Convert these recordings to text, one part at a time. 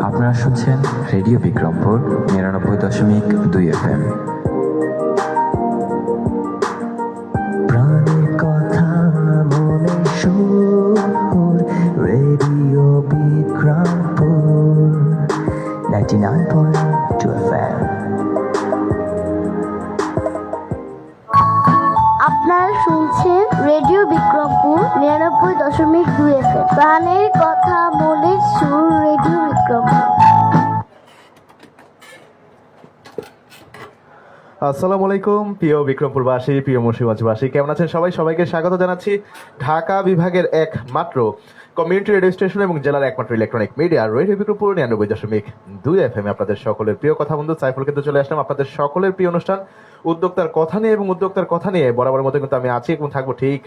আপনারা শুনছেন radio Bikrampur ৯৯.২ FM। প্রাণের কথা মনে সুর, রেডিও বিক্রমপুর 99.2 FM। আপনারা শুনছেন রেডিও বিক্রমপুর ৯৯.২ FM। প্রাণের কথা মনে সুর, রেডিও বিক্রমপুর। আসসালামু আলাইকুম প্রিয় বিক্রমপুরবাসী, প্রিয় মুন্সিগঞ্জবাসী, কেমন আছেন সবাই? সবাইকে স্বাগত জানাচ্ছি ঢাকা বিভাগের একমাত্র কমিউনিটি রেডিও স্টেশন এবং জেলার একমাত্র electronic media radio Bikrampur ৯৯.২ FM। আপনাদের সকলের প্রিয় কথা বন্ধু সাইফুল কিন্তু চলে আসলাম আপনাদের সকলের প্রিয় অনুষ্ঠান উদ্যোক্তার কথা নিয়ে, এবং উদ্যোক্তার কথা নিয়ে বরাবর মতো কিন্তু আমি আছি এবং থাকবো ঠিক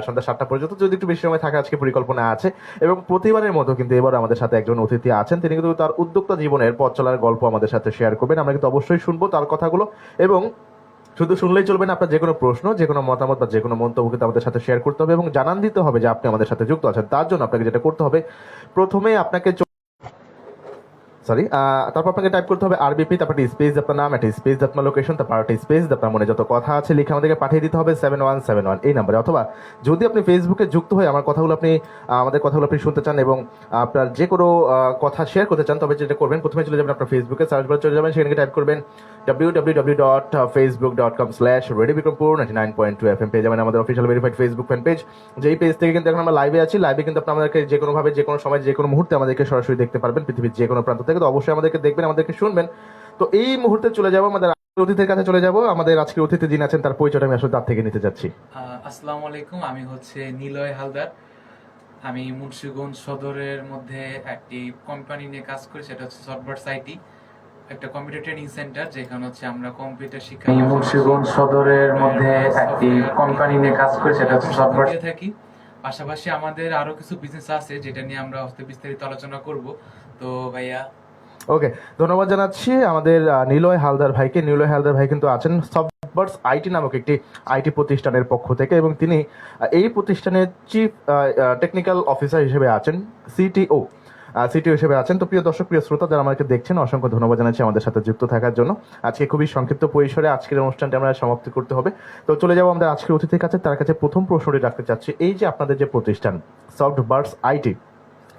সন্ধ্যা ৭টা পর্যন্ত, যদি একটু বেশি সময় থাকে আজকে পরিকল্পনা আছে। এবং প্রতিবারের মতো কিন্তু এবার আমাদের সাথে একজন অতিথি আছেন, তিনি কিন্তু তার উদ্যোক্তা জীবনের পথ চলার গল্প আমাদের সাথে শেয়ার করবেন। আমরা কিন্তু অবশ্যই শুনবো তার কথাগুলো, এবং শুধু শুনলেই চলবে না, আপনার যে কোনো প্রশ্ন, যে কোনো মতামত বা যে কোনো মন্তব্য কিন্তু আমাদের সাথে শেয়ার করতে হবে এবং জানান দিতে হবে যে আপনি আমাদের সাথে যুক্ত আছেন। তার জন্য আপনাকে যেটা করতে হবে, প্রথমে আপনাকে তারপর আপনাকে টাইপ করতে হবে আরবিপি, তারপর স্পেস আপনার নাম, একটা স্পেস আপনার লোকেশন, তারপর একটা স্পেস আপনার মনে যত কথা আছে লিখে আমাদেরকে পাঠিয়ে দিতে হবে 7171 এই নাম্বারে। অথবা যদি আপনি ফেসবুকে যুক্ত হয়ে আমাদের কথাগুলো আপনি শুনতে চান এবং আপনার যে কোনো কথা শেয়ার করতে চান, তবে যেটা করবেন, প্রথমে চলে যাবেন আপনার ফেসবুকে, সার্চ বারে চলে যাবেন, সেখানে টাইপ করবেন www.facebook.com/radiobikrompur 99.2 FM। পেয়ে যাবেন আমাদের official verified Facebook fan page. যেই পেজ থেকে কিন্তু এখন আমরা লাইভে আছি। লাইভে কিন্তু আপনাদেরকে যে কোনো ভাবে, যে কোনো সময়, যে কোনো মুহূর্তে আমাদেরকে সরাসরি দেখতে পারবেন পৃথিবীর যে কোনো প্রান্ত থেকে। তো অবশ্যই আমাদেরকে দেখবেন, আমাদেরকে শুনবেন। তো এই মুহূর্তে চলে যাবো আমাদের অতিথির কাছে চলে যাবো। আমাদের আজকের অতিথি যিনি আছেন তার পরিচয়টা আমি আসলে তার থেকে নিতে যাচ্ছি। আসসালামু আলাইকুম, আমি হচ্ছে নিলয় হালদার। আমি মুন্সিগঞ্জ সদরের মধ্যে একটি কোম্পানি নিয়ে কাজ করি, সেটা হচ্ছে সফটওয়্যার আইটি, একটা কম্পিউটার ট্রেনিং সেন্টার, যেখানে হচ্ছে আমরা কম্পিউটার শিক্ষা। মুন্সিগঞ্জ সদরের মধ্যে একটি কোম্পানি নিয়ে কাজ করি, সেটা হচ্ছে সফটওয়্যার দিয়ে থাকি। পাশাপাশি আমাদের আরো কিছু বিজনেস আছে, যেটা নিয়ে আমরা বিস্তারিত আলোচনা করব। তো ভাইয়া, ওকে, ধন্যবাদ জানাচ্ছি আমাদের নিলয় হালদার ভাইকে। নিলয় হালদার ভাই কিন্তু আছেন সফটওয়্যার আইটি নামক একটি আইটি প্রতিষ্ঠানের পক্ষ থেকে, এবং তিনি এই প্রতিষ্ঠানের চিফ টেকনিক্যাল অফিসার হিসেবে আছেন, সিটিও হিসেবে আছেন। তো প্রিয় দর্শক, প্রিয় শ্রোতা যারা আমাকে দেখছেন, অসংখ্য ধন্যবাদ জানাচ্ছি আমাদের সাথে যুক্ত থাকার জন্য। আজকে খুবই সংক্ষিপ্ত পরিসরে আজকের অনুষ্ঠানটি আমরা সমাপ্তি করতে হবে। তো চলে যাবো আমাদের আজকের অতিথির কাছে। তার কাছে প্রথম প্রশ্নটি রাখতে চাচ্ছি, এই যে আপনাদের যে প্রতিষ্ঠান সফটওয়্যার আইটি,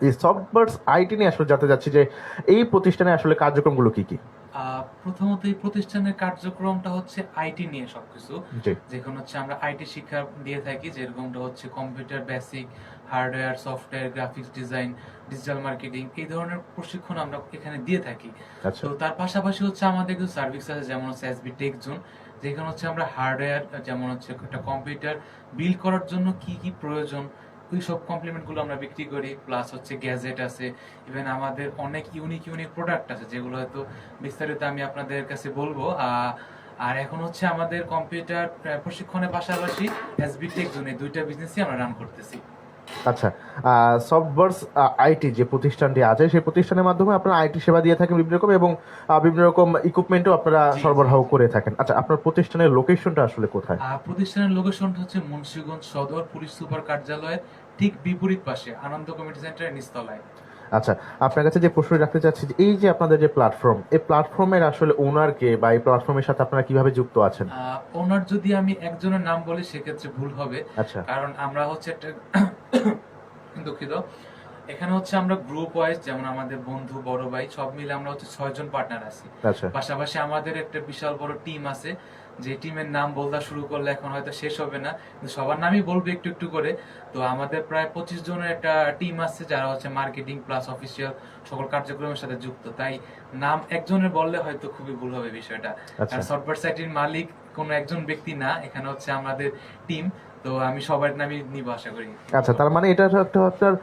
এই সফটওয়্যার আইটি নিয়ে আসলে জানতে চাচ্ছি যে এই প্রতিষ্ঠানে আসলে কার্যক্রমগুলো কি কি? প্রথমত এই প্রতিষ্ঠানের কার্যক্রমটা হচ্ছে আইটি নিয়ে সবকিছু, যেখানে হচ্ছে আমরা আইটি শিক্ষা দিয়ে থাকি, যেরকমটা হচ্ছে computer basic, hardware, software, graphics design, digital marketing, এই ধরনের প্রশিক্ষণ আমরা এখানে দিয়ে থাকি। তো তার পাশাপাশি হচ্ছে আমাদের কিছু সার্ভিস আছে, যেমন হচ্ছে এসবি টেক জোন, যেখানে হচ্ছে আমরা হার্ডওয়্যার, যেমন হচ্ছে একটা কম্পিউটার বিল্ড করার জন্য কি কি প্রয়োজন, ওই সব কমপ্লিমেন্ট গুলো আমরা বিক্রি করি। প্লাস হচ্ছে গ্যাজেট আছে, ইভেন আমাদের অনেক ইউনিক প্রোডাক্ট আছে, যেগুলো হয়তো বিস্তারিত আমি আপনাদের কাছে বলবো। আর এখন হচ্ছে আমাদের কম্পিউটার প্রশিক্ষণের পাশাপাশি এসবি টেক জোনে দুইটা বিজনেসই আমরা রান করতেছি। আচ্ছা, সফটওয়্যার আইটি যে প্রতিষ্ঠানটি আছে, সেই প্রতিষ্ঠানের মাধ্যমে আপনারা আইটি সেবা দিয়ে থাকেন বিভিন্ন রকম, এবং বিভিন্ন রকম ইকুইপমেন্টও আপনারা সরবরাহ করে থাকেন। আচ্ছা, আপনার প্রতিষ্ঠানের লোকেশনটা আসলে কোথায়? প্রতিষ্ঠানের লোকেশনটা হচ্ছে মুন্সিগঞ্জ সদর পুলিশ সুপার কার্যালয়ের ঠিক বিপরীত পাশে, আনন্দ কমিউনিটি সেন্টারের নিচতলায়। আচ্ছা, আপনার কাছে যে প্রশ্ন রাখতে চাচ্ছি, এই যে আপনাদের যে প্ল্যাটফর্ম, এই প্ল্যাটফর্মের আসলে ওনার কে, বা এই প্ল্যাটফর্মের সাথে আপনারা কিভাবে যুক্ত আছেন? ওনার যদি আমি একজনের নাম বলি সেক্ষেত্রে ভুল হবে। আচ্ছা, কারণ আমরা হচ্ছে একটা দুঃখিত, এখানে হচ্ছে আমরা গ্রুপ ওয়াইজ, যেমন আমাদের বন্ধু, বড় ভাই, সব মিলে আমরা হচ্ছে 6 জন পার্টনার আছি। আচ্ছা, পাশাপাশি আমাদের একটা বিশাল বড় টিম আছে, যে টিমের নাম বলতে শুরু করলে এখন হয়তো শেষ হবে না, কিন্তু সবার নামই বলবো একটু একটু করে। তো আমাদের প্রায় 25 জনের একটা টিম আছে, যারা হচ্ছে মার্কেটিং প্লাস অফিসিয়াল সকল কার্যক্রমের সাথে যুক্ত। তাই নাম একজনের বললে হয়তো খুবই ভুল হবে বিষয়টা। আর সফটওয়্যার সাইটের মালিক কোনো একজন ব্যক্তি না, এখানে হচ্ছে আমাদের টিম। তো আমি সবার নামই নিব আশা করি। আচ্ছা, তার মানে এটা একটা আপনার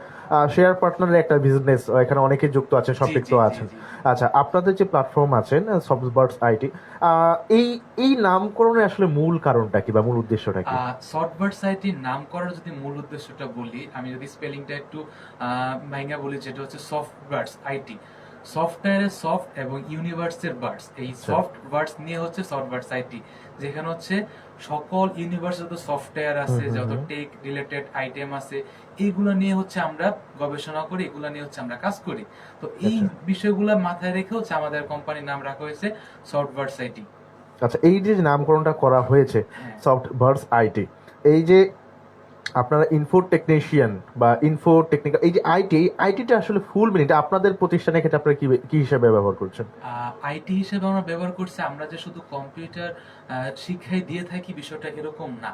শেয়ার পার্টনারের একটা বিজনেস, এখানে অনেকে যুক্ত আছে, সম্পৃক্ত আছেন। আচ্ছা, আপনাদের যে প্ল্যাটফর্ম আছেন সফটওয়্যার আইটি, এই নামকরণের আসলে মূল কারণটা কি, বা মূল উদ্দেশ্যটা কি? সফটওয়্যার সাইটের নাম করার যদি মূল উদ্দেশ্যটা বলি, আমি যদি স্পেলিংটা একটু ভাঙা বলি, যেটা হচ্ছে সফটওয়্যার আইটি। সফটওয়্যারের সফট এবং ইউনিভার্সের বার্ডস, এই সফট বার্ডস নিয়ে হচ্ছে সফট বার্ডস আইটি, যেখানে হচ্ছে সকল ইউনিভার্স যত সফটওয়্যার আছে, যত টেক রিলেটেড আইটেম আছে, এইগুলো নিয়ে হচ্ছে আমরা গবেষণা করি, এগুলো নিয়ে হচ্ছে আমরা কাজ করি। তো এই বিষয়গুলো মাথায় রেখে হচ্ছে আমাদের কোম্পানির নাম রাখা হয়েছে সফট বার্ডস আইটি। আচ্ছা, এই যে নামকরণটা করা হয়েছে সফট বার্ডস আইটি, এই যে আপনারা ইনফো টেকনিশিয়ান বা ইনফো টেকনিক্যাল, এই যে আইটিটা আসলে ফুল মিনিট আপনাদের প্রতিষ্ঠানের ক্ষেত্রে আপনারা কি হিসাবে ব্যবহার করছেন? আইটি হিসেবে আমরা ব্যবহার করছি, আমরা যে শুধু কম্পিউটার শিক্ষাই দিয়ে থাকি বিষয়টা এরকম না।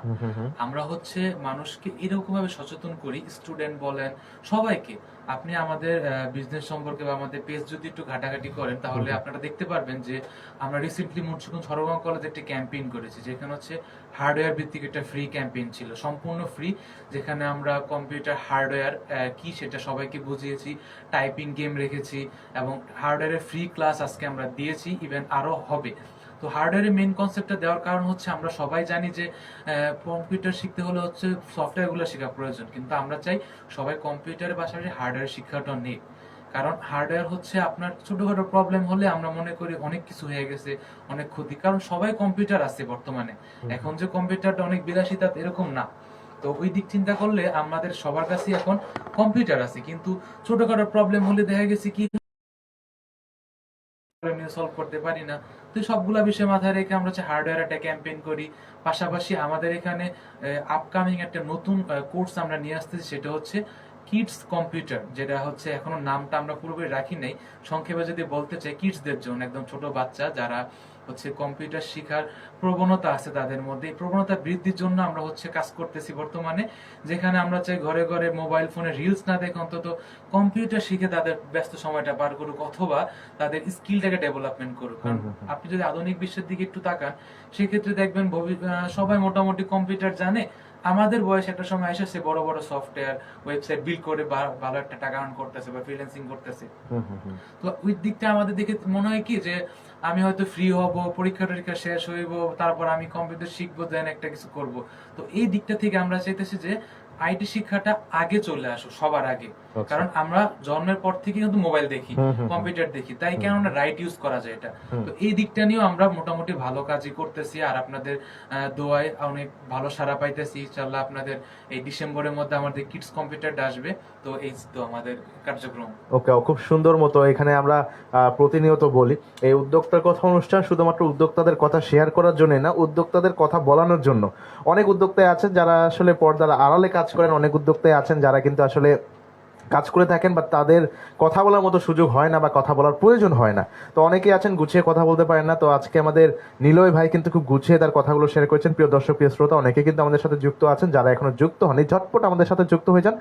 আমরা হচ্ছে মানুষকে এরকম ভাবে সচেতন করি, স্টুডেন্ট বলেন সবাইকে। আপনি আমাদের বিজনেস সম্পর্কে বা আমাদের পেজ যদি একটু ঘাটাঘাটি করেন তাহলে আপনারা দেখতে পারবেন যে আমরা রিসেন্টলি মুন্সিগঞ্জ সরবরাহ কলেজে একটা ক্যাম্পেইন করেছি, যেখানে হচ্ছে হার্ডওয়্যার ভিত্তিক একটা ফ্রি ক্যাম্পেইন ছিল, সম্পূর্ণ ফ্রি, যেখানে আমরা কম্পিউটার হার্ডওয়্যার কি সেটা সবাইকে বুঝিয়েছি, টাইপিং গেম রেখেছি এবং হার্ডওয়্যারের ফ্রি ক্লাস আজকে আমরা দিয়েছি, ইভেন আরো হবে। তো হার্ডওয়্যারের মেইন কনসেপ্টটা দেওয়ার কারণ হচ্ছে আমরা সবাই জানি যে কম্পিউটার শিখতে হলে হচ্ছে সফটওয়্যারগুলো শেখা প্রয়োজন, কিন্তু আমরা চাই সবাই কম্পিউটারের পাশাপাশি হার্ডওয়্যার শিক্ষাটা নেই। কারণ হার্ডওয়্যার হচ্ছে আপনার ছোটখাটো প্রবলেম হলে আমরা মনে করি অনেক কিছু হয়ে গেছে, অনেক ক্ষতি, কারণ সবাই কম্পিউটার আছে বর্তমানে। এখন যে কম্পিউটারটা অনেক বিলাসিতা এরকম না। তো ওই দিক চিন্তা করলে আমাদের সবার কাছে এখন কম্পিউটার আছে, কিন্তু ছোটখাটো প্রবলেম হলে দেখা গেছে কি সলভ করতে পারি না। তো সবগুলা বিষয় মাথায় রেখে আমরা হচ্ছে হার্ডওয়্যার একটা ক্যাম্পেইন করি। পাশাপাশি আমাদের এখানে আপকামিং একটা নতুন কোর্স আমরা নিয়ে আসতেছি, সেটা হচ্ছে কিডস কম্পিউটার, যেটা হচ্ছে এখনো নামটা আমরা পুরোপুরি রাখি নাই। সংক্ষেপে যদি বলতে চাই, কিডসদের জন্য, একদম ছোট বাচ্চা যারা হচ্ছে কম্পিউটার শেখার প্রবণতা আছে তাদের মধ্যে, এই প্রবণতা বৃদ্ধির জন্য আমরা হচ্ছে কাজ করতেছি বর্তমানে, যেখানে আমরা চাই ঘরে ঘরে মোবাইল ফোনে রিলস না দেখে অন্তত কম্পিউটার শিখে তাদের ব্যস্ত সময়টা পার করুক, অথবা তাদের স্কিলটাকে ডেভেলপমেন্ট করুক। কারণ আপনি যদি আধুনিক বিশ্বের দিকে একটু তাকান, সেক্ষেত্রে দেখবেন সবাই মোটামুটি কম্পিউটার জানে। আমাদের বয়স একটা সময় এসেছে বড় বড় সফটওয়্যার ওয়েবসাইট বিল্ড করে ভালো একটা টাকা আর্ন করতেছে বা ফ্রিল্যান্সিং করতেছে। তো ওই দিকটা আমাদের দেখে মনে হয় কি যে আমি হয়তো ফ্রি হব, পরীক্ষা টরীক্ষা শেষ হইব, তারপর আমি কম্পিউটার শিখবো, দেন একটা কিছু করব। তো এই দিকটা থেকে আমরা চাইতেছি যে আইটি শিক্ষাটা আগে চলে আসো, সবার আগে। কারণ আমরা জন্মের পর থেকে কিন্তু মোবাইল দেখি, কম্পিউটার দেখি, তাই কেন না রাইট ইউজ করা যায় এটা। তো এই দিকটা নিয়েও আমরা মোটামুটি ভালো কাজই করতেছি, আর আপনাদের দোয়ায় অনেক ভালো সাড়া পাইতেছি। ইনশাআল্লাহ আপনাদের এই ডিসেম্বরের মধ্যে আমাদের কিডস কম্পিউটারটা আসবে। তো এই তো আমাদের কার্যক্রম। ওকে, খুব সুন্দর মতো এখানে আমরা প্রতিনিয়ত বলি এই উদ্যোক্তার কথা অনুষ্ঠান শুধুমাত্র উদ্যোক্তাদের কথা শেয়ার করার জন্য না, উদ্যোক্তাদের কথা বলানোর জন্য। অনেক উদ্যোক্তায় আছেন যারা আসলে পর্দার আড়ালে কাজ করেন, অনেক উদ্যোক্তায় আছেন যারা কিন্তু আসলে কাজ করে থাকেন বা তাদের কথা বলার মতো সুযোগ হয় না বা কথা বলার প্রয়োজন হয় না। তো অনেকেই আছেন গুছিয়ে কথা বলতে পারেন না। তো আজকে আমাদের নিলয় ভাই কিন্তু খুব গুছিয়ে তার কথাগুলো শেয়ার করেছেন। প্রিয় দর্শক, প্রিয় শ্রোতা, অনেকে কিন্তু আমাদের সাথে যুক্ত আছেন, যারা এখনো যুক্ত হননি ঝটপট আমাদের সাথে যুক্ত হয়ে যান।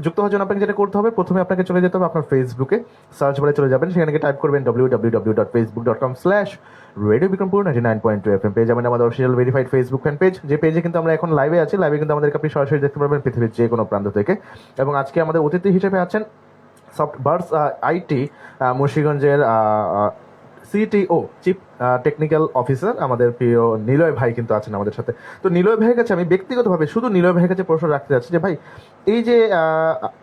যুক্ত হওয়ার জন্য আপনাকে যেটা করতে হবে, প্রথমে আপনাকে চলে যেতে হবে আপনার ফেসবুকে, সার্চ বারে চলে যাবেন, সেখানে টাইপ করবেন www.facebook.com/রেডিও বিক্রমপুর 99.2 FM, পেয়ে যাবেন আমাদের official verified Facebook fan page, যে পেজে কিন্তু আমরা এখন লাইভে আছি। লাইভে কিন্তু আমাদেরকে আপনি সরাসরি দেখতে পারবেন পৃথিবীর যে কোনো প্রান্ত থেকে। এবং আজকে আমাদের অতিথি হিসেবে আছেন সফট বার্ডস আইটি মুন্সিগঞ্জের সিটিও, চিফ টেকনিক্যাল অফিসার, আমাদের প্রিয় নিলয় ভাই কিন্তু আছেন আমাদের সাথে। তো নিলয় ভাইয়ের কাছে আমি ব্যক্তিগতভাবে শুধু নিলয় ভাইয়ের কাছে প্রশ্ন রাখতে যাচ্ছি যে ভাই, এই যে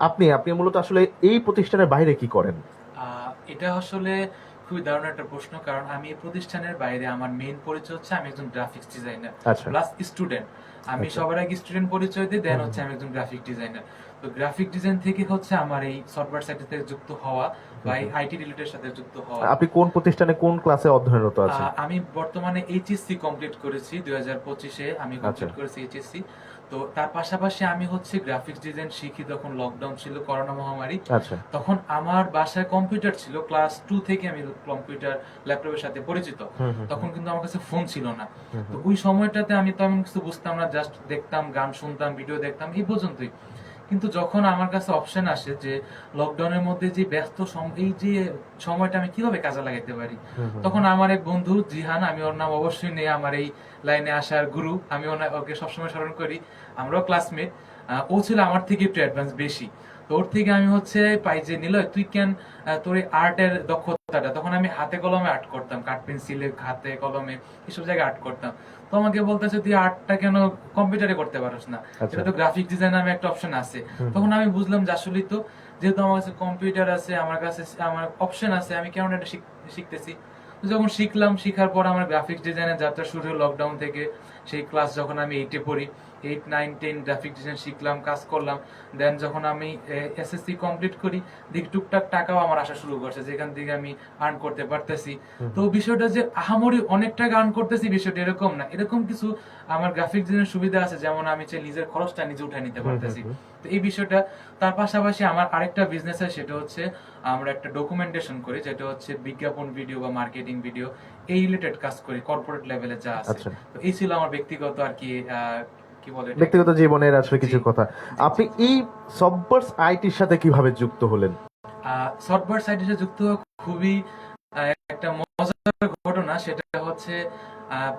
আপনি মূলত আসলে এই প্রতিষ্ঠানের বাইরে কি করেন? এটা আসলে খুবই দারুণ একটা প্রশ্ন, কারণ আমি এই প্রতিষ্ঠানের বাইরে আমার মেইন পরিচয় হচ্ছে আমি একজন গ্রাফিক্স ডিজাইনার প্লাস স্টুডেন্ট। আমি সবার আগে স্টুডেন্ট পরিচয় দিই, দেন হচ্ছে আমি একজন গ্রাফিক ডিজাইনার। তো গ্রাফিক ডিজাইন থেকে হচ্ছে আমার এই সফটওয়্যার সাইটের সাথে যুক্ত হওয়া বা আইটি রিলেটেড সাথে যুক্ত হওয়া। আপনি কোন প্রতিষ্ঠানে কোন ক্লাসে অধ্যয়নরত আছেন? আমি বর্তমানে এইচএসসি কমপ্লিট করেছি 2025-এ আমি কমপ্লিট করেছি এইচএসসি। তো তার পাশাপাশি আমি হচ্ছে গ্রাফিক্স ডিজাইন শিখি তখন লকডাউন ছিল, করোনা মহামারী। তখন আমার বাসায় কম্পিউটার ছিল, ক্লাস 2 থেকে আমি কম্পিউটার ল্যাপটপের সাথে পরিচিত। তখন কিন্তু আমার কাছে ফোন ছিল না। তো ওই সময়টাতে আমি তেমন কিছু বুঝতাম না, জাস্ট দেখতাম, গান শুনতাম, ভিডিও দেখতাম, এই পর্যন্তই। কিন্তু যখন আমার কাছে অপশন আসে যে লকডাউনের মধ্যে যে ব্যস্ত এই যে সময়টা আমি কিভাবে কাজে লাগাতে পারি, তখন আমার এক বন্ধু জিহান, আমি ওর নাম অবশ্যই নেই, আমার এই লাইনে আসার গুরু, আমি ওকে সবসময় স্মরণ করি, আমরাও ক্লাসমেট। ও ছিল আমার থেকে একটু অ্যাডভান্স বেশি। তো ওর থেকে আমি হচ্ছে পাই যে নিলয় তুই কেন তোর আর্টের দক্ষতাটা, তখন আমি হাতে কলমে আর্ট করতাম, কাঠ পেন্সিলে, হাতে কলমে, এসব জায়গায় আর্ট করতাম। তো আমাকে বলতেছে তুই আর্টটা কেন কম্পিউটারে করতে পারিস না, সেটা তো গ্রাফিক ডিজাইন নামে একটা অপশন আছে। তখন আমি বুঝলাম যে আসলে তো যেহেতু আমার কাছে কম্পিউটার আছে, আমার কাছে আমার অপশন আছে, আমি কেন এটা শিখতেছি। তো যখন শিখলাম, শিখার পর আমার গ্রাফিক্স ডিজাইনের যাত্রা শুরু হলো লকডাউন থেকে। সেই ক্লাস যখন আমি 8-এ পড়ি, 8, 9, 10 গ্রাফিক ডিজাইন শিখলাম, কাজ করলাম। দেন যখন আমি এসএসসি কমপ্লিট করি, দেখি টুকটাক টাকাও আমার আসা শুরু করছে, যেখান থেকে আমি আর্ন করতে পারতেছি। তো বিষয়টা যে আহামরি অনেক টাকা আর্ন করতেছি, বিষয়টা এরকম না। এরকম কিছু আমার গ্রাফিক ডিজাইনের সুবিধা আছে, যেমন আমি চাই নিজের খরচটা নিজে উঠে নিতে পারতেছি। তো এই বিষয়টা, তার পাশাপাশি আমার আরেকটা বিজনেস আছে, সেটা হচ্ছে আমরা একটা ডকুমেন্টেশন করি, যেটা হচ্ছে বিজ্ঞাপন ভিডিও বা মার্কেটিং ভিডিও, এই রিলেটেড কাজ করি কর্পোরেট লেভেলে যা আছে। তো এই ছিল আমার ব্যক্তিগত আর কি কি বলে এটা? ব্যক্তিগত জীবনের আসলে কিছু কথা। আপনি এই সফটওয়্যার আইটির সাথে কিভাবে যুক্ত হলেন? সফটওয়্যার সাইটের সাথে যুক্ত হওয়া খুবই একটা মজার ঘটনা। সেটা হচ্ছে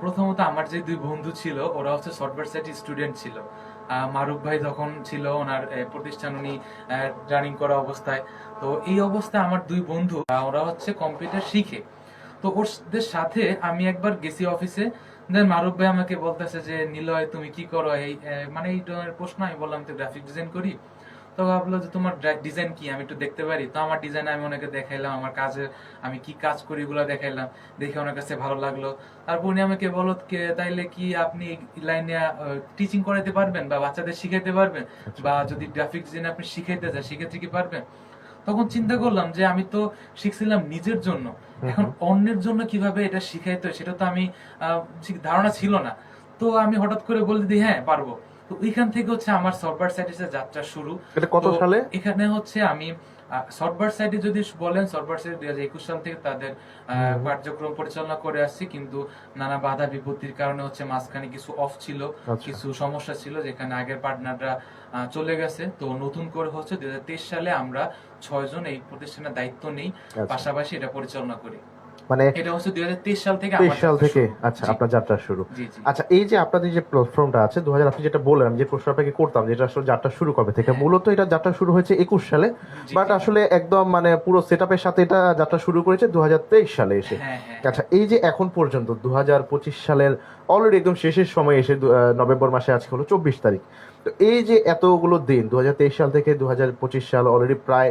প্রথমত আমার যে দুই বন্ধু ছিল, ওরা হচ্ছে সফটওয়্যার সাইটের স্টুডেন্ট ছিল। মারুফ ভাই তখন ছিল, ওনার প্রতিষ্ঠান উনি রানিং করা অবস্থায়। তো এই অবস্থায় আমার দুই বন্ধু, ওরা হচ্ছে কম্পিউটার শিখে। তো ওদের সাথে আমি একবার গেছি অফিসে। দেন মারুফ ভাই আমাকে বলতেছে যে, নিলয় তুমি কি করো, এই মানে এই ধরনের প্রশ্ন। আমি বললাম তো গ্রাফিক ডিজাইন করি। তো ভাবলো যে তোমার ডিজাইন কি, আমি একটু দেখতে পারি। তো আমার ডিজাইন আমি ওনাকে দেখাইলাম, আমার কাজে আমি কি কাজ করি এগুলো দেখাইলাম, দেখে ওনার কাছে ভালো লাগলো। তারপর উনি আমাকে বলো, তাইলে কি আপনি লাইনে টিচিং করাইতে পারবেন বা বাচ্চাদের শিখাইতে পারবেন, বা যদি গ্রাফিক ডিজাইন আপনি শিখাইতে চান সেক্ষেত্রে কি পারবেন? তখন চিন্তা করলাম যে আমি তো শিখছিলাম নিজের জন্য, এখন অন্যের জন্য কিভাবে এটা শিখাইতে হয় সেটা তো আমি ধারণা ছিল না। তো আমি হঠাৎ করে বলে দিই হ্যাঁ পারবো। তো ওইখান থেকে হচ্ছে আমার সফটওয়্যার সাইটের যাত্রা শুরু। এটা কত সালে? এখানে হচ্ছে আমি সফটওয়্যার সাইটে যদি বলেন, সফটওয়্যার সাইট 2021 সাল থেকে তাদের কার্যক্রম পরিচালনা করে আসছি, কিন্তু নানা বাধা বিপত্তির কারণে হচ্ছে মাঝখানে কিছু অফ ছিল, কিছু সমস্যা ছিল, যেখানে আগের পার্টনাররা চলে গেছে। তো নতুন করে হচ্ছে 2023 সালে আমরা 6 জন এই প্রতিষ্ঠানের দায়িত্ব নেই, পাশাপাশি এটা পরিচালনা করি। মানে এটা হচ্ছে 2023 সাল থেকে আচ্ছা আপনার যাত্রা শুরু। আচ্ছা, এই যে আপনাদের যে প্ল্যাটফর্মটা আছে 2000, আপনি যেটা বললেন, যে প্রশ্ন আপনাকে করতাম যেটা আসলে যাত্রা শুরু কবে থেকে, মূলত এটা যাত্রা শুরু হয়েছে 21 সালে, বাট আসলে একদম মানে পুরো সেটআপের সাথে এটা যাত্রা শুরু করেছে 2023 সালে এসে। আচ্ছা, এই যে এখন পর্যন্ত 2025 সালের অলরেডি একদম শেষের সময় এসে, নভেম্বর মাসে আজকে হলো 24 তারিখ। তো এই যে এতগুলো দিন, 2023 সাল থেকে 2025 সাল, অলরেডি প্রায়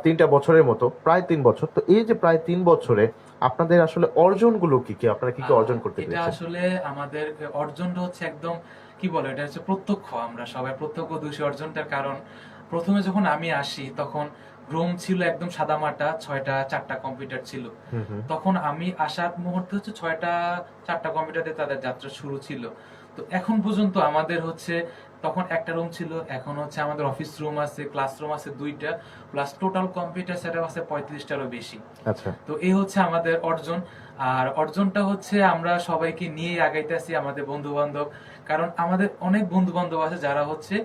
3টা বছরের মতো, প্রায় 3 বছর। তো এই যে প্রায় 3 বছরে আপনাদের আসলে অর্জনগুলো কি কি, আপনারা কি কি অর্জন করতে পেরেছেন? এটা আসলে আমাদের অর্জনটা হচ্ছে একদম কি বলে, এটা হচ্ছে প্রত্যক্ষ, আমরা সবাই প্রত্যক্ষদর্শী অর্জনটার। কারণ প্রথমে যখন আমি আসি তখন রুম ছিল একদম সাদামাটা, 4টা কম্পিউটার ছিল। তখন আমি আসার মুহূর্তে হচ্ছে 4টা কম্পিউটারে তাদের যাত্রা শুরু ছিল। তো এখন পর্যন্ত আমাদের হচ্ছে, তখন একটা রুম ছিল, এখন হচ্ছে আমাদের অফিস রুম আছে, ক্লাসরুম আছে 2টা, প্লাস টোটাল কম্পিউটার সেটআপ আছে 35টারও বেশি। আচ্ছা, তো এই হচ্ছে আমাদের অর্জন। আর অর্জনটা হচ্ছে আমরা সবাইকে নিয়ে আগাইতেছি, আমাদের বন্ধু বান্ধব। কারণ আমাদের অনেক বন্ধু বান্ধব আছে যারা হচ্ছে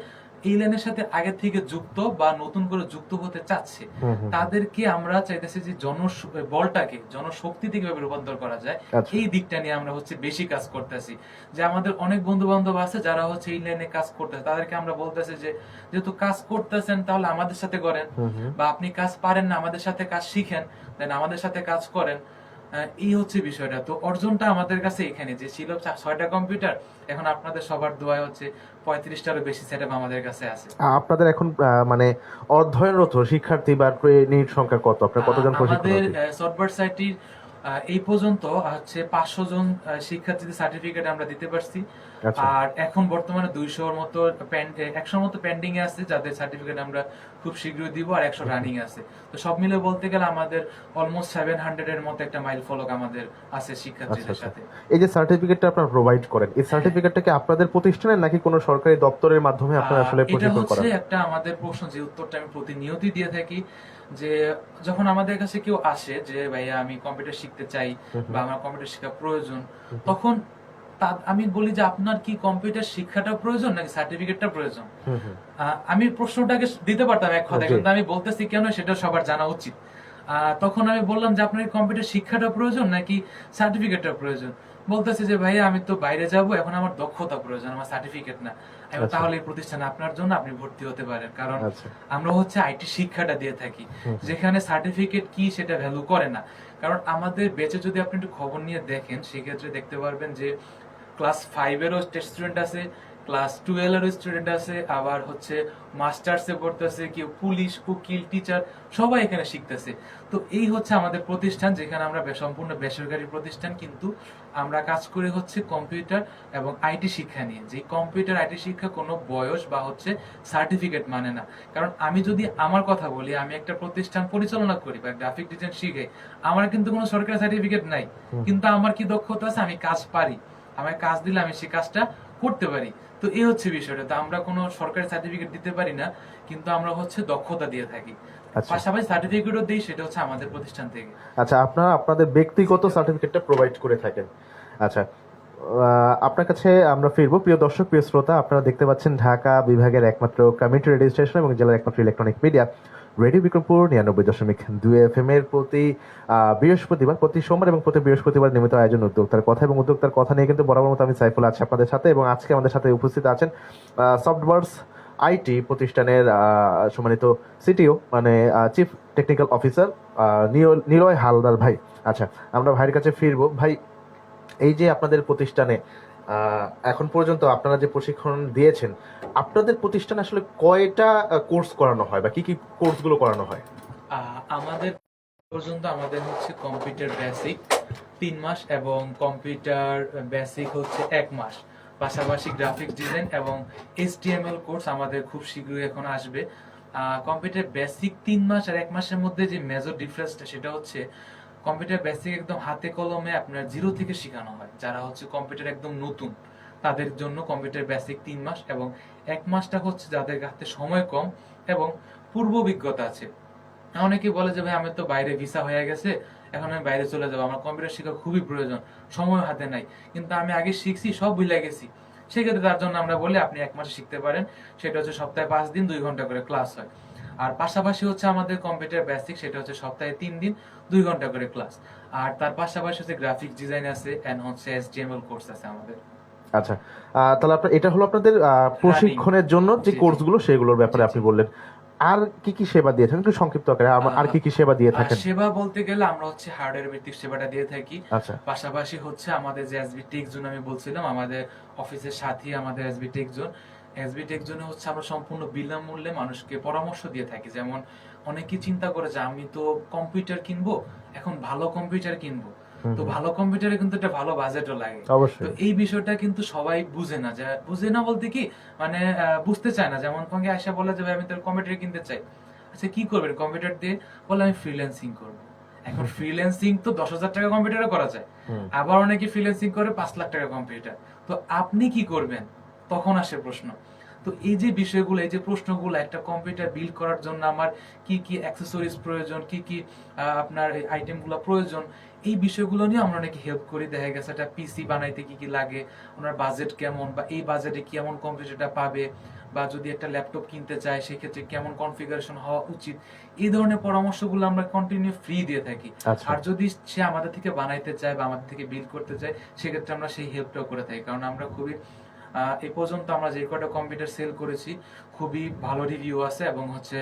এই লাইনের সাথে আগে থেকে যুক্ত বা নতুন করে যুক্ত হতে চাচ্ছে। তাদেরকে আমরা চাইতেছি যে বলটাকে জনশক্তিতে কিভাবে রূপান্তর করা যায়, এই দিকটা নিয়ে আমরা হচ্ছে বেশি কাজ করতেছি। যে আমাদের অনেক বন্ধু বান্ধব আছে যারা হচ্ছে এই লাইনে কাজ করতেছে, তাদেরকে আমরা বলতেছি যে যেহেতু কাজ করতেছেন তাহলে আমাদের সাথে করেন, বা আপনি কাজ পারেন না আমাদের সাথে কাজ শিখেন, দেন আমাদের সাথে কাজ করেন। এই হচ্ছে বিষয়টা। তো অর্জনটা আমাদের কাছে এখানে যে ছিল 6টা কম্পিউটার, এখন আপনাদের সবার দোয়ায় হচ্ছে 35টারও বেশি সেটআপ আমাদের কাছে আছে। আপনাদের এখন মানে অধ্যয়নরত শিক্ষার্থী বা ট্রেনির সংখ্যা কত? আপনারা কতজন প্রশিক্ষণ? আমাদের সফটওয়্যার সাইটের এই পর্যন্ত হচ্ছে 500 জন শিক্ষার্থীদের সার্টিফিকেট আমরা দিতে পারছি। আর এখন বর্তমানে 200-র মতো 100-র মতো পেন্ডিং এ আছে, যাদের সার্টিফিকেট আমরা খুব শীঘ্রই দিব, আর 100 রানিং আছে। তো সব মিলে বলতে গেলে আমাদের অলমোস্ট 700-এর মতো একটা মাইল ফলক আমাদের আছে শিক্ষার্থীদের সাথে। এই যে সার্টিফিকেটটা আপনারা প্রোভাইড করেন, এই সার্টিফিকেটটা কি আপনাদের প্রতিষ্ঠানের নাকি কোনো সরকারি দপ্তরের মাধ্যমে আপনারা আসলে প্রশিক্ষণ করান? এটা হচ্ছে একটা আমাদের প্রশ্ন, যে উত্তরটা আমি প্রতিনিয়তই দিয়ে থাকি, যে যখন আমাদের কাছে কেউ আসে যে ভাইয়া আমি কম্পিউটার শিখতে চাই বা আমার কম্পিউটার শেখা প্রয়োজন, তখন আমি বলি যে আপনার কি কম্পিউটার শিক্ষাটা প্রয়োজন নাকি সার্টিফিকেটটা প্রয়োজন? আমি প্রশ্নটাকে দিতে পারতাম এক কথায়, কিন্তু আমি বলতেছি কেন সেটা সবার জানা উচিত। তখন আমি বললাম যে আপনার কম্পিউটার শিক্ষাটা প্রয়োজন নাকি সার্টিফিকেটটা প্রয়োজন? বলতেছে যে ভাইয়া আমি তো বাইরে যাব, এখন আমার দক্ষতা প্রয়োজন, আমার সার্টিফিকেট না। তাহলে এই প্রতিষ্ঠানে আপনার জন্য আপনি ভর্তি হতে পারেন। কারণ আমরা হচ্ছে আইটি শিক্ষাটা দিয়ে থাকি, যেখানে সার্টিফিকেট কি সেটা ভ্যালু করে না। কারণ আমাদের বেঁচে যদি আপনি একটু খবর নিয়ে দেখেন, সেক্ষেত্রে দেখতে পারবেন যে ক্লাস 5-এরও টেস্ট স্টুডেন্ট আছে, ক্লাস 12 এর স্টুডেন্ট আছে, আবার হচ্ছে মাস্টার্সে পড়তেছে, কেউ পুলিশ, উকিল, টিচার, সবাই এখানে শিখতেছে। তো এই হচ্ছে আমাদের প্রতিষ্ঠান, যেখানে আমরা সম্পূর্ণ বেসরকারি প্রতিষ্ঠান, কিন্তু আমরা কাজ করি হচ্ছে কম্পিউটার এবং আইটি শিক্ষা নিয়ে। যে কম্পিউটার আইটি শিক্ষা কোনো বয়স বা হচ্ছে সার্টিফিকেট মানে না। কারণ আমি যদি আমার কথা বলি, আমি একটা প্রতিষ্ঠান পরিচালনা করি বা গ্রাফিক ডিজাইন শিখে, আমার কিন্তু কোনো সরকারি সার্টিফিকেট নাই, কিন্তু আমার কি দক্ষতা আছে, আমি কাজ পারি, আমার কাজ দিলে আমি সেই কাজটা করতে পারি। তো এই হচ্ছে বিষয়টা। তো আমরা কোনো সরকারি সার্টিফিকেট দিতে পারি না, কিন্তু আমরা হচ্ছে দক্ষতা দিয়ে থাকি, পাশাপাশি সার্টিফিকেটও দিই, সেটা হচ্ছে আমাদের প্রতিষ্ঠান থেকে। আচ্ছা, আপনারা আপনাদের ব্যক্তিগত সার্টিফিকেটটা প্রোভাইড করে থাকেন। আচ্ছা, আপনার কাছে আমরা ফিরবো। প্রিয় দর্শক, প্রিয় শ্রোতা, আপনারা দেখতে পাচ্ছেন ঢাকা বিভাগের একমাত্র কমিউনিটি রেডিও স্টেশন এবং জেলার একমাত্র electronic media radio Bikrampur 99.2 FM এর প্রতি বৃহস্পতিবার, প্রতি সোমবার এবং প্রতি বৃহস্পতিবার নিয়মিত আয়োজন উদ্যোক্তার কথা, এবং উদ্যোক্তার কথা নিয়ে কিন্তু বরাবর মতো আমি সাইফুল আছি আপনাদের সাথে, এবং আজকে আমাদের সাথে উপস্থিত আছেন সফটওয়্যার্স আইটি প্রতিষ্ঠানের সম্মানিত সিটিও, মানে chief technical officer Niloy Haldar ভাই। আচ্ছা, আমরা ভাইয়ের কাছে ফিরবো। ভাই, এই যে আপনাদের প্রতিষ্ঠানে এখন পর্যন্ত আপনারা যে প্রশিক্ষণ দিয়েছেন, আপনাদের প্রতিষ্ঠানে আসলে কয়টা কোর্স করানো হয় বা কি কি কোর্সগুলো করানো হয়? আমাদের পর্যন্ত আমাদের হচ্ছে কম্পিউটার বেসিক 3 মাস এবং কম্পিউটার বেসিক হচ্ছে 1 মাস, পাশাপাশি গ্রাফিক্স ডিজাইন এবং HTML কোর্স আমাদের খুব শীঘ্রই এখন আসবে। কম্পিউটার বেসিক 3 মাস আর 1 মাসের মধ্যে যে মেজর ডিফারেন্সটা, সেটা হচ্ছে কম্পিউটার বেসিক একদম হাতে কলমে আপনার জিরো থেকে শেখানো হয়। যারা হচ্ছে কম্পিউটার একদম নতুন, তাদের জন্য কম্পিউটার বেসিক 3 মাস, এবং 1 মাসটা হচ্ছে যাদের হাতে সময় কম এবং পূর্ব অভিজ্ঞতা আছে। অনেকে বলে যে ভাই, আমি তো বাইরে ভিসা হয়ে গেছে, এখন আমি বাইরে চলে যাবো, আমার কম্পিউটার শেখা খুবই প্রয়োজন, সময় হাতে নাই, কিন্তু আমি আগে শিখছি, সব ভুলে গেছি। সেক্ষেত্রে তার জন্য আমরা বলি আপনি 1 মাসে শিখতে পারেন। সেটা হচ্ছে সপ্তাহে 5 দিন 2 ঘন্টা করে ক্লাস হয়। আর পাশাপাশি হচ্ছে আমাদের কম্পিউটার বেসিক, সেটা হচ্ছে সপ্তাহে 3 দিন 2 ঘন্টা করে ক্লাস। আর তার পাশাপাশি হচ্ছে গ্রাফিক্স ডিজাইন আছে এন্ড হচ্ছে HTML কোর্স আছে আমাদের। আচ্ছা, তাহলে আপনার এটা হলো আপনাদের প্রশিক্ষণের জন্য যে কোর্সগুলো, সেগুলোর ব্যাপারে আপনি বললেন। আর কি কি সেবা দিয়ে থাকেন একটু সংক্ষিপ্ত আকারে, আর কি কি সেবা দিয়ে থাকেন? সেবা বলতে গেলে আমরা হচ্ছে হার্ডওয়্যার ভিত্তিক সেবাটা দিয়ে থাকি। আচ্ছা, পাশাপাশি হচ্ছে আমাদের যে এসবি টেক জোন আমি বলছিলাম, আমাদের অফিসের সাথে আমাদের SB tech zone. SB tech জোনে হচ্ছে আমরা সম্পূর্ণ বিনামূল্যে মানুষকে পরামর্শ দিয়ে থাকি। যেমন অনেকে চিন্তা করে যে আমি তো কম্পিউটার কিনবো, এখন ভালো কম্পিউটার কিনবো, তো ভালো কম্পিউটারে কিন্তু একটা ভালো বাজেটও লাগে। তো এই বিষয়টা কিন্তু সবাই বুঝে না, যে বুঝে না বলতে কি, মানে বুঝতে চায় না। যেমন সঙ্গে আয়সা বলে যে ভাই, আমি তোর কম্পিউটার কিনতে চাই। আচ্ছা, কি করবেন কম্পিউটার দিয়ে? বলে আমি ফ্রিল্যান্সিং করবো। এখন ফ্রিল্যান্সিং তো 10,000 টাকা কম্পিউটারে করা যায়, আবার অনেকে ফ্রিল্যান্সিং করে 5 লাখ টাকা কম্পিউটার। তো আপনি কি করবেন, তখন আসে প্রশ্ন। তো এই যে বিষয়গুলো, এই যে প্রশ্নগুলো, একটা কম্পিউটার বিল্ড করার জন্য আমার কি কি অ্যাক্সেসরিজ প্রয়োজন, কি কি আপনার আইটেমগুলো প্রয়োজন, এই বিষয়গুলো নিয়ে আমরা অনেকে হেল্প করি। দেখা গেছে একটা পিসি বানাইতে কি কি লাগে, ওনার বাজেট কেমন, বা এই বাজেটে কেমন কম্পিউটারটা পাবে, বা যদি একটা ল্যাপটপ কিনতে চায় সেক্ষেত্রে কেমন কনফিগারেশন হওয়া উচিত, এই ধরনের পরামর্শগুলো আমরা কন্টিনিউ ফ্রি দিয়ে থাকি। আর যদি সে আমাদের থেকে বানাইতে চায় বা আমাদের থেকে বিল্ড করতে চায়, সেক্ষেত্রে আমরা সেই হেল্পটাও করে থাকি। কারণ আমরা খুবই এই পর্যন্ত আমরা যে কয়টা কম্পিউটার সেল করেছি, খুবই ভালো রিভিউ আছে এবং হচ্ছে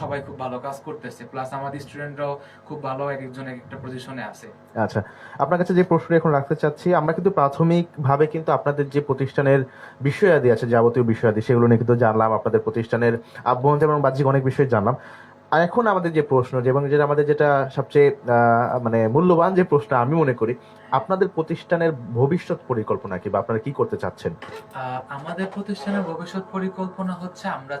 সবাই খুব ভালো কাজ করতেছে, প্লাস আমাদের স্টুডেন্টরাও খুব ভালো এক একজন এক একটা পজিশনে আছে। আচ্ছা, আপনার কাছে যে প্রশ্ন এখন রাখতে চাচ্ছি, আমরা কিন্তু প্রাথমিকভাবে কিন্তু আপনাদের যে প্রতিষ্ঠানের বিষয়াদি আছে, যাবতীয় বিষয়াদি, সেগুলো নিয়ে কিন্তু জানলাম, আপনাদের প্রতিষ্ঠানের আভ্যন্তরীণ এবং বাহ্যিক অনেক বিষয় জানলাম। আর এখন আমাদের যে প্রশ্ন, এবং যেটা আমাদের যেটা সবচেয়ে মানে মূল্যবান যে প্রশ্ন আমি মনে করি, আপনাদের প্রতিষ্ঠানের ভবিষ্যৎ পরিকল্পনা কি, বা আপনারা কি করতে চাচ্ছেন? আমাদের প্রতিষ্ঠানের ভবিষ্যৎ পরিকল্পনা হচ্ছে আমরা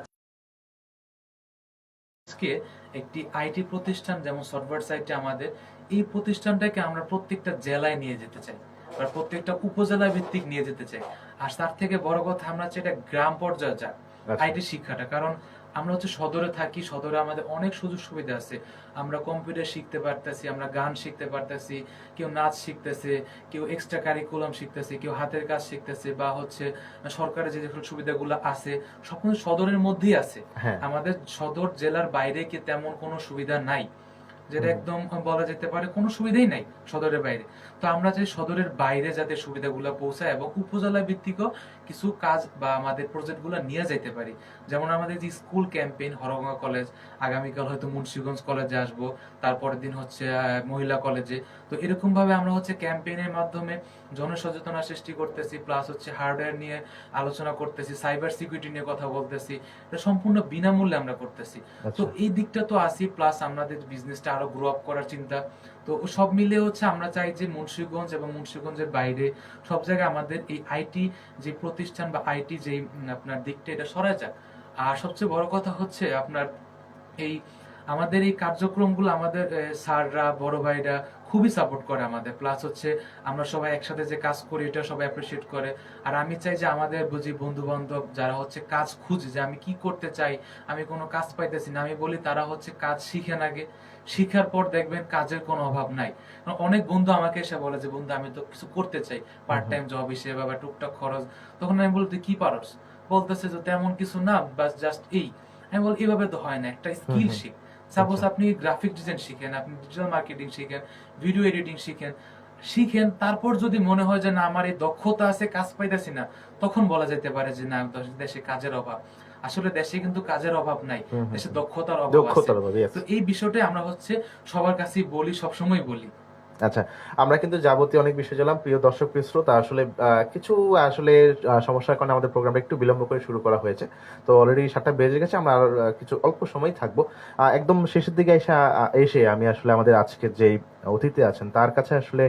একটি আইটি প্রতিষ্ঠান, যেমন সফটওয়্যার সাইটে আমাদের এই প্রতিষ্ঠানটাকে আমরা প্রত্যেকটা জেলায় নিয়ে যেতে চাই, বা প্রত্যেকটা উপজেলা ভিত্তিক নিয়ে যেতে চাই। আর তার থেকে বড় কথা, আমরা চাই এটা গ্রাম পর্যায়ে যাক আইটি শিক্ষাটা। কারণ আমরা হচ্ছে সদরে থাকি, সদরে আমাদের অনেক সুযোগ সুবিধা আছে। আমরা কম্পিউটার শিখতে পারতেছি, আমরা গান শিখতে পারতেছি, কেউ নাচ শিখতেছে, কেউ এক্সট্রা কারিকুলাম শিখতেছে, কেউ হাতের কাজ শিখতেছে, বা হচ্ছে সরকারের যে সুবিধাগুলো আছে সব কিছু সদরের মধ্যেই আছে। আমাদের সদর জেলার বাইরে কি তেমন কোনো সুবিধা নাই। যেটা একদম বলা যেতে পারে কোনো সুবিধাই নাই সদরের বাইরে। তো আমরা চাই সদরের বাইরে যাতে সুবিধাগুলো পৌঁছায় এবং উপজেলা ভিত্তিকও কিছু কাজ বা আমাদের প্রজেক্টগুলো নিয়ে যেতে পারি। যেমন আমাদের যে স্কুল ক্যাম্পেইন হরগঙ্গা কলেজ, আগামীকাল হয়তো মুন্সিগঞ্জ কলেজে আসবো, তারপরের দিন হচ্ছে মহিলা কলেজে। তো এরকম ভাবে আমরা হচ্ছে ক্যাম্পেইনের মাধ্যমে জনসচেতনতা সৃষ্টি করতেছি, প্লাস হচ্ছে হার্ডওয়্যার নিয়ে আলোচনা করতেছি, সাইবার সিকিউরিটি নিয়ে কথা বলতেছি। এটা সম্পূর্ণ বিনামূল্যে আমরা করতেছি। তো এই দিকটা তো আসি, প্লাস আমাদের বিজনেসটা আরো গ্রো আপ করার চিন্তা। তো সব মিলে হচ্ছে আমরা চাই যে মুন্সিগঞ্জ এবং মুন্সিগঞ্জের বাইরে সব জায়গায় আমাদের এই আইটি যে প্রতিষ্ঠান বা আইটি যে আপনার দিকটা এটা সরায় যাক। আর সবচেয়ে বড় কথা হচ্ছে আপনার এই আমাদের এই কার্যক্রমগুলো আমাদের স্যাররা বড় ভাইরা খুবই সাপোর্ট করে আমাদের, প্লাস হচ্ছে আমরা সবাই একসাথে যে কাজ করি এটা সবাই অ্যাপ্রিসিয়েট করে। আর আমি চাই যে আমাদের বুঝি বন্ধু বান্ধব যারা হচ্ছে কাজ খুঁজে যে আমি কি করতে চাই, আমি কোনো কাজ পাইতেছি না, আমি বলি তারা হচ্ছে কাজ শিখেন আগে, শিখার পর দেখবেন কাজের কোনো অভাব নাই। অনেক বন্ধু আমাকে এসে বলে যে বন্ধু আমি তো কিছু করতে চাই, পার্ট টাইম জব হিসেবে বা টুকটাক খরচ। তখন আমি বলি তুই কি পারস? বলতেছে যে তেমন কিছু না, বাস জাস্ট এই। আমি বলি এভাবে তো হয় না, একটা স্কিল শিখ। সাপোজ আপনি গ্রাফিক ডিজাইন শিখেন, আপনি ডিজিটাল মার্কেটিং শিখেন, ভিডিও এডিটিং শিখেন, তারপর যদি মনে হয় যে না আমার এই দক্ষতা আছে, কাজ পাইতেছি না, তখন বলা যেতে পারে যে না দেশে কাজের অভাব। আসলে দেশে কিন্তু কাজের অভাব নাই, দেশে দক্ষতার অভাব আছে। তো এই বিষয়টা আমরা হচ্ছে সবার কাছে বলি, সবসময় বলি। আচ্ছা, আমরা কিন্তু যাবতীয় অনেক বিষয় জানলাম। প্রিয় দর্শক, প্রিয় শ্রোতা, আসলে কিছু আসলে সমস্যার কারণে আমাদের প্রোগ্রামটা একটু বিলম্ব করে শুরু করা হয়েছে। তো অলরেডি 7টা বেজে গেছে, আমরা আর কিছু অল্প সময় থাকবো। একদম শেষের দিকে এসে আমি আসলে আমাদের আজকের যে অতিথি আছেন তার কাছে আসলে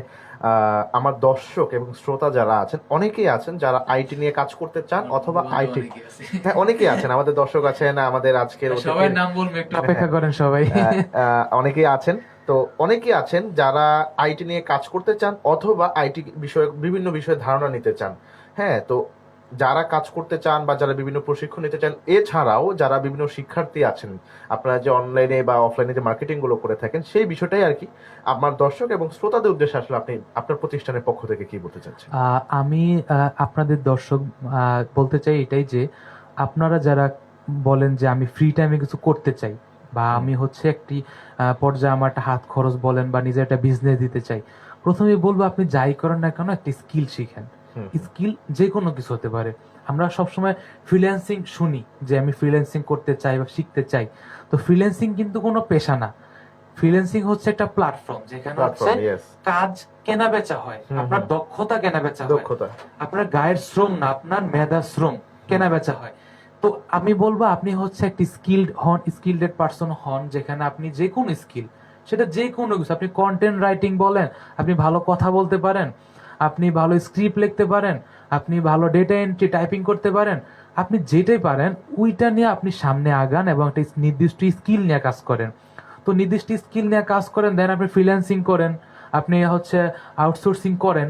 আমার দর্শক এবং শ্রোতা যারা আছেন, অনেকেই আছেন যারা আইটি নিয়ে কাজ করতে চান অথবা আইটি, হ্যাঁ অনেকেই আছেন, আমাদের দর্শক আছেন, আমাদের আজকের সবাই নাম বলবো, একটু অপেক্ষা করেন সবাই। অনেকেই আছেন, তো অনেকেই আছেন যারা আইটি নিয়ে কাজ করতে চান অথবা আইটি বিষয়ে বিভিন্ন বিষয়ে ধারণা নিতে চান। হ্যাঁ, তো যারা কাজ করতে চান বা যারা বিভিন্ন প্রশিক্ষণ নিতে চান, এছাড়াও যারা বিভিন্ন শিক্ষার্থী আছেন, আপনারা যে অনলাইনে বা অফলাইনে যে মার্কেটিং গুলো করে থাকেন, সেই বিষয়টাই আর কি আমার দর্শক এবং শ্রোতাদের উদ্দেশ্যে আসলে আপনি আপনার প্রতিষ্ঠানের পক্ষ থেকে কি বলতে চাচ্ছেন? আমি আপনাদের দর্শক বলতে চাই এটাই যে আপনারা যারা বলেন যে আমি ফ্রি টাইমে কিছু করতে চাই বা আমি হচ্ছে একটি পর্যায়ে আমার একটা হাত খরচ বলেন বা নিজের একটা বিজনেস দিতে চাই, প্রথমে বলবো আপনি যাই করেন না কেন একটা স্কিল শিখেন। স্কিল যে কোনো কিছু হতে পারে। আমরা সবসময় ফ্রিল্যান্সিং শুনি যে আমি ফ্রিল্যান্সিং করতে চাই বা শিখতে চাই, তো ফ্রিল্যান্সিং কিন্তু কোনো পেশা না। ফ্রিল্যান্সিং হচ্ছে একটা প্ল্যাটফর্ম যেখানে হচ্ছে কাজ কেনা বেচা হয়, আপনার দক্ষতা কেনা বেচা হয়, আপনার গায়ের শ্রম না, আপনার মেধা শ্রম কেনা বেচা হয়। তো আমি বলবো আপনি হচ্ছে একটি স্কিলড পারসন হন, যেখানে আপনি যে কোনো স্কিল, সেটা যে কোনো কিছু, আপনি কন্টেন্ট রাইটিং বলেন, আপনি ভালো কথা বলতে পারেন, আপনি ভালো স্ক্রিপ্ট লিখতে পারেন, আপনি ভালো ডেটা এন্ট্রি টাইপিং করতে পারেন, আপনি যেটাই পারেন ওইটা নিয়ে আপনি সামনে আগান এবং একটা নির্দিষ্ট স্কিল নিয়ে কাজ করেন। তো নির্দিষ্ট স্কিল নিয়ে কাজ করেন, দেন আপনি ফ্রিল্যান্সিং করেন, আপনি হচ্ছে আউটসোর্সিং করেন।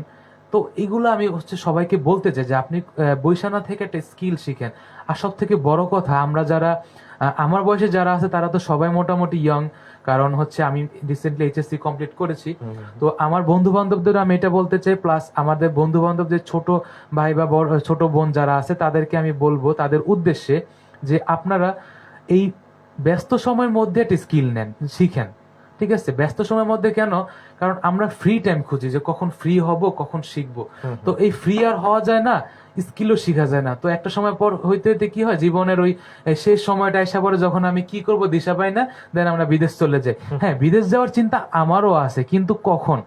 তো এগুলো আমি হচ্ছে সবাইকে বলতে চাই যে আপনি বৈশানা থেকে একটা স্কিল শিখেন। আর সব থেকে বড় কথা, আমরা যারা আমার বয়সে যারা আছে তারা তো সবাই মোটামুটি ইয়ং, কারণ হচ্ছে আমি রিসেন্টলি এইচএসসি কমপ্লিট করেছি। তো আমার বন্ধু বান্ধবদের আমি এটা বলতে চাই, প্লাস আমাদের বন্ধু বান্ধবদের ছোট ভাই বা ছোট বোন যারা আছে তাদেরকে আমি বলবো তাদের উদ্দেশ্যে যে আপনারা এই ব্যস্ত সময়ের মধ্যে একটা স্কিল নেন, শিখেন। ঠিক আছে, ব্যস্ত সময়ের মধ্যে কেন? কারণ আমরা ফ্রি টাইম খুঁজি যে কখন ফ্রি হব, কখন শিখবো। তো এই ফ্রি আর হওয়া যায় না, স্কিলও শিখা যায় না। তো একটা সময় পর হইতে হইতে কি হয়, জীবনের ওই শেষ সময়টা এসে পরে যখন আমি কি করব দিশা পাই না, দেন আমরা বিদেশ চলে যাই। হ্যাঁ, বিদেশ যাওয়ার চিন্তা আমারও আছে, কিন্তু কখন?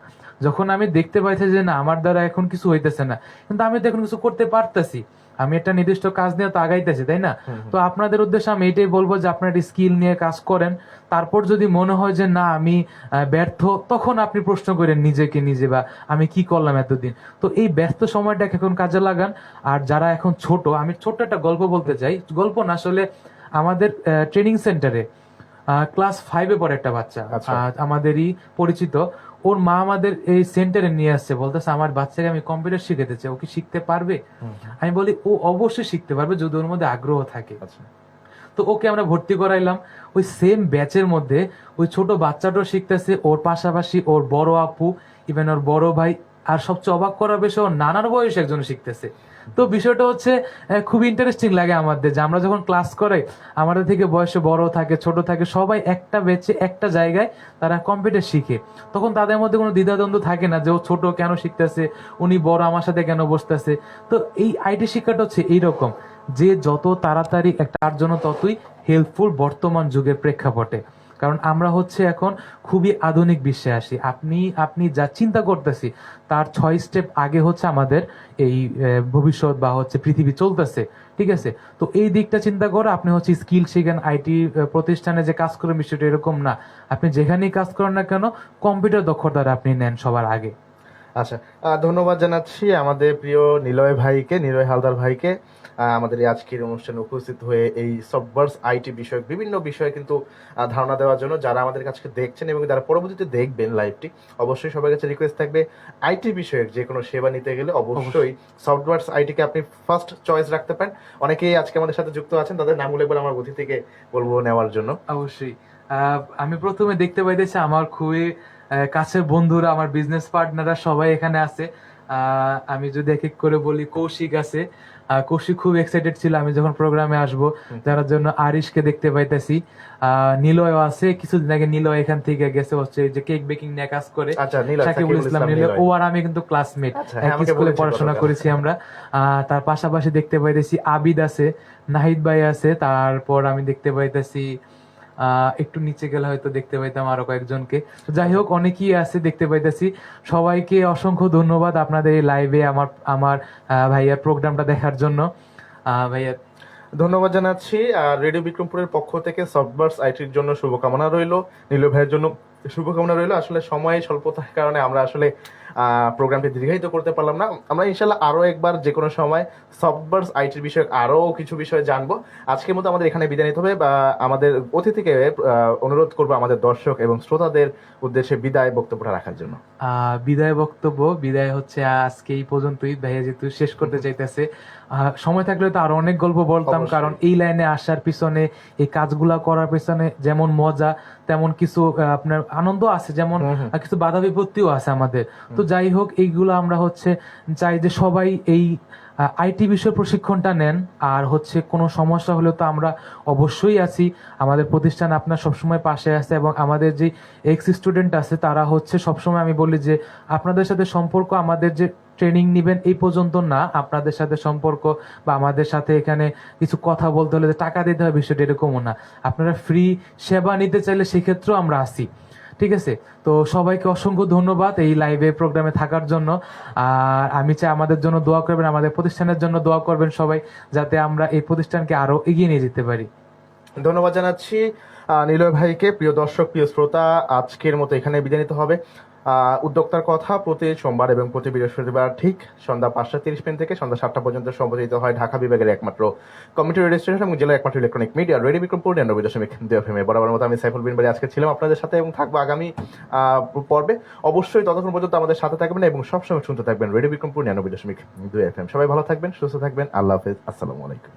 যখন আমি দেখতে পাইছি যে না আমার দ্বারা এখন কিছু হইতেছে না, কিন্তু আমি তো এখন কিছু করতে পারতেছি, আমি একটা নির্দিষ্ট কাজ নিয়ে তো আগাইতেছি, তাই না? তো আপনাদের উদ্দেশ্যে আমি এটাই বলবো যে আপনার স্কিল নিয়ে কাজ করেন। তারপর যদি মনে হয় যে না আমি ব্যর্থ, তখন আপনি প্রশ্ন করেন নিজেকে নিজে, বা আমি কি করলাম এতদিন। তো এই ব্যস্ত সময়টাকে এখন কাজে লাগান। আর যারা এখন ছোট, আমি ছোট্ট একটা গল্প বলতে চাই, গল্প না আসলে আমাদের ট্রেনিং সেন্টারে ক্লাস 5-এ পড়ে একটা বাচ্চা, আমাদেরই পরিচিত, ওর মা আমাদের এই সেন্টারে নিয়ে আসছে, বলতেছে আমার বাচ্চাকে আমি কম্পিউটার শিখাতে চাই, ও কি শিখতে পারবে? আমি বলি ও অবশ্যই শিখতে পারবে যদি ওর মধ্যে আগ্রহ থাকে। তো ওকে আমরা ভর্তি করাইলাম ওই সেম ব্যাচের মধ্যে। ওই ছোট বাচ্চাটাও শিখতেছে, ওর পাশাপাশি ওর বড় আপু, ইভেন ওর বড় ভাই, আর সবচেয়ে অবাক করার বিষয় ও নানার বয়সে একজন শিখতেছে। তো বিষয়টা হচ্ছে খুব ইন্টারেস্টিং লাগে আমাদের, যে আমরা যখন ক্লাস করাই আমাদের থেকে বয়সে বড় থাকে ছোট থাকে সবাই একটা বেচে একটা জায়গায় তারা কম্পিউটার শিখে, তখন তাদের মধ্যে কোনো দ্বিধাদ্বন্দ্ব থাকে না যে ও ছোট কেন শিখতেছে, উনি বড় আমার সাথে কেন বসতেছে। তো এই আইটি শিক্ষাটা হচ্ছে এইরকম, যে যত তাড়াতাড়ি তার জন্য ততই হেল্পফুল বর্তমান যুগের প্রেক্ষাপটে। কারণ আমরা হচ্ছে এখন খুবই আধুনিক বিশ্বে আসি, আপনি যা চিন্তা করতেছি তার 6 স্টেপ আগে হচ্ছে আমাদের এই ভবিষ্যৎ বা হচ্ছে পৃথিবী চলতেছে, ঠিক আছে? তো এই দিকটা চিন্তা করে আপনি হচ্ছে স্কিল শিখেন, আইটি প্রতিষ্ঠানে যে কাজ করেন বিষয়টা এরকম না, আপনি যেখানেই কাজ করেন না কেন কম্পিউটার দক্ষতাটা আপনি নেন সবার আগে। আচ্ছা, ধন্যবাদ জানাচ্ছি আমাদের প্রিয় নিলয় ভাইকে, নিলয় হালদার ভাইকে আমাদের এই আজকের অনুষ্ঠানে উপস্থিত হয়ে এই সফটওয়্যার আইটি বিষয়ক বিভিন্ন বিষয়ে কিন্তু ধারণা দেওয়ার জন্য। যারা আমাদের কাছে দেখছেন এবং যারা পরবর্তীতে দেখবেন লাইভটি, অবশ্যই সবার কাছে রিকোয়েস্ট থাকবে আইটি বিষয়ক যে কোনো সেবা নিতে গেলে অবশ্যই সফটওয়্যার আইটিকে আপনি ফার্স্ট চয়েস রাখতে পারেন। অনেকেই আজকে আমাদের সাথে যুক্ত আছেন, তাদের নামগুলো একবার আমার গতি থেকে বলবো নেওয়ার জন্য। অবশ্যই আমি প্রথমে দেখতে পাইতেছি আমার খুবই কাছের বন্ধুরা, আমার বিজনেস পার্টনাররা সবাই এখানে আছে। আমি যদি এক এক করে বলি, কৌশিক আছে, কৌশিক খুব এক্সাইটেড ছিল আমি যখন প্রোগ্রামে আসবো, যার জন্য আরিশকে দেখতে পাইতেছি। নিলয় আছে, কিছুদিন আগে নিলয় এখান থেকে গেছে হচ্ছে যে কেক বেকিং নিয়ে কাজ করে, সাকিবুল ইসলাম নিলয়, ও আর আমি কিন্তু ক্লাসমেট, একই স্কুলে পড়াশোনা করেছি আমরা। তার পাশাপাশি দেখতে পাইতেছি আবিদ আছে, নাহিদ ভাই আছে, তারপর আমি দেখতে পাইতেছি একটু নিচে গেলে হয়তো দেখতে পাইতাম আরো কয়েকজনকে। যাই হোক, অনেকেই আছে দেখতে পাইতেছি। সবাইকে অসংখ্য ধন্যবাদ আপনাদের এই লাইভে আমার ভাইয়ার প্রোগ্রামটা দেখার জন্য। ভাইয়া ধন্যবাদ জানাচ্ছি। রেডিও বিক্রমপুরের পক্ষ থেকে সফটওয়্যার আইটির জন্য শুভকামনা রইল, নীলয় ভাইয়ের জন্য শুভকামনা রইল। আসলে সময় স্বল্পতার কারণে আমরা আসলে প্রোগ্রামটি দীর্ঘায়িত করতে পারলাম না। আমরা ইনশাল্লাহ আরো একবার যে কোনো সময় সফটওয়্যার আইটির বিষয়ে আরো কিছু বিষয় জানবো। আজকের মতো আমাদের এখানে বিদায় নিতে হবে, বা আমাদের অতিথিকে অনুরোধ করবো আমাদের দর্শক এবং শ্রোতাদের উদ্দেশ্যে বিদায় বক্তব্যটা রাখার জন্য। বিদায় হচ্ছে আজকে এই পর্যন্তই। ভাইয়া যেহেতু শেষ করতে চাইতেছে, সময় থাকলে তো আরো অনেক গল্প বলতাম, কারণ এই লাইনে আসার পিছনে, এই কাজগুলা করার পিছনে যেমন মজা তেমন কিছু আপনার আনন্দ আছে, যেমন কিছু বাধা বিপত্তিও আছে আমাদের। তো যাই হোক, এইগুলো আমরা হচ্ছে চাই যে সবাই এই আইটি বিষয় প্রশিক্ষণটা নেন। আর হচ্ছে কোনো সমস্যা হলে তো আমরা অবশ্যই আছি, আমাদের প্রতিষ্ঠান আপনার সবসময় পাশে আছে। এবং আমাদের যে এক্স স্টুডেন্ট আছে তারা হচ্ছে সবসময়, আমি বলি যে আপনাদের সাথে সম্পর্ক আমাদের যে ট্রেনিং নিবেন এই পর্যন্ত না, আপনাদের সাথে সম্পর্ক বা আমাদের সাথে এখানে কিছু কথা বলতে হলে যে টাকা দিতে হবে বিষয়টা এরকমও না। আপনারা ফ্রি সেবা নিতে চাইলে সেক্ষেত্রেও আমরা আছি, ঠিক আছে? তো সবাইকে অসংখ্য ধন্যবাদ এই লাইভে প্রোগ্রামে থাকার জন্য। আর আমি চাই আমাদের জন্য দোয়া করবেন, আমাদের প্রতিষ্ঠানের জন্য দোয়া করবেন সবাই, যাতে আমরা এই প্রতিষ্ঠানকে আরো এগিয়ে নিয়ে যেতে পারি। ধন্যবাদ জানাচ্ছি নিলয় ভাইকে। প্রিয় দর্শক, প্রিয় শ্রোতা, আজকের মতো এখানে বিদায় নিতে হবে। উদ্যোক্তার কথা প্রতি সোমবার এবং প্রতি বৃহস্পতিবার ঠিক সন্ধ্যা 5:30 থেকে সন্ধ্যা 7টা পর্যন্ত সম্প্রচারিত হয় ঢাকা বিভাগের একমাত্র কমিউনিটি রেডিও স্টেশন এবং জেলার একমাত্র electronic media radio Bikrampur 99.2 FM। বরাবর মতো আমি সাইফুল বিন বাড়ি আজকে ছিলাম আপনাদের সাথে এবং থাকবো আগামী পর্বে। অবশ্যই ততক্ষণ পর্যন্ত আমাদের সাথে থাকবেন এবং সবসময় শুনতে থাকবেন রেডিও বিক্রমপুর 99.2 FM। সবাই ভালো থাকবেন, সুস্থ থাকবেন। আল্লাহ হাফেজ, আসসালামু আলাইকুম।